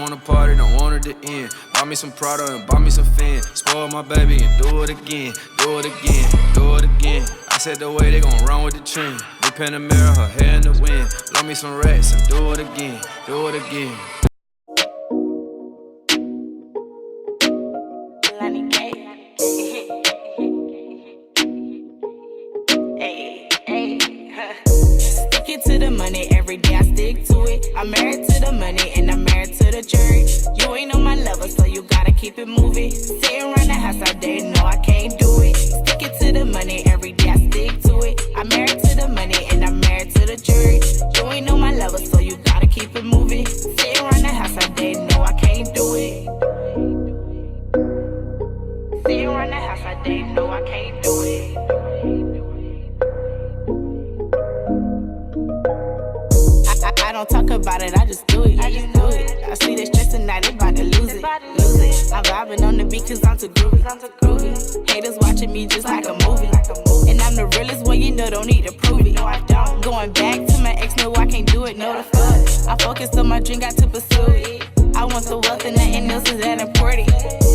wanna party, don't want it to end. Buy me some Prada and buy me some Fin. Spoil my baby and do it again, do it again, do it again. I said the way they gon' run with the trend. Dip in the mirror, her hair in the wind. Love me some rats and do it again, do it again. To the money, every day I stick to it. I'm married to the money and I'm married to the church. You ain't on my level, so you gotta keep it moving. Sitting around the house all day, no, I can't do it. Stick it to the money, every day I stick to it. I'm married to the money and I'm married to the church. You ain't on my level, so you gotta keep it moving. Sitting around the house all day, no, I can't do it. Sitting around the house all day, no, I can't do it. I don't talk about it, I just do it. I see they stressing now, they bout to lose it. I'm vibing on the beat cause I'm too groovy. Haters watching me just like a movie. And I'm the realest one, you know, don't need to prove it. No, I don't. Going back to my ex, no, I can't do it, no the fuck. I focused on my dream, got to pursue it. I want the wealth and nothing else is that important.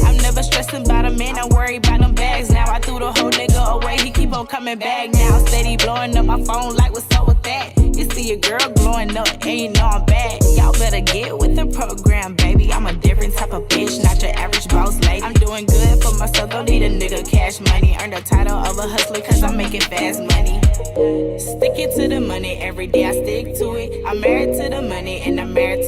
I'm never stressing about a man, I'm worried about them bags. Now I threw the whole nigga away, he keep on coming back. Now steady blowing up my phone like what's up with that? You see a girl glowing up and you know I'm bad. Y'all better get with the program, baby. I'm a different type of bitch, not your average boss lady. I'm doing good for myself, don't need a nigga cash money. Earned the title of a hustler cause I'm making fast money. Stick it to the money, every day I stick to it. I'm married to the money and I'm married to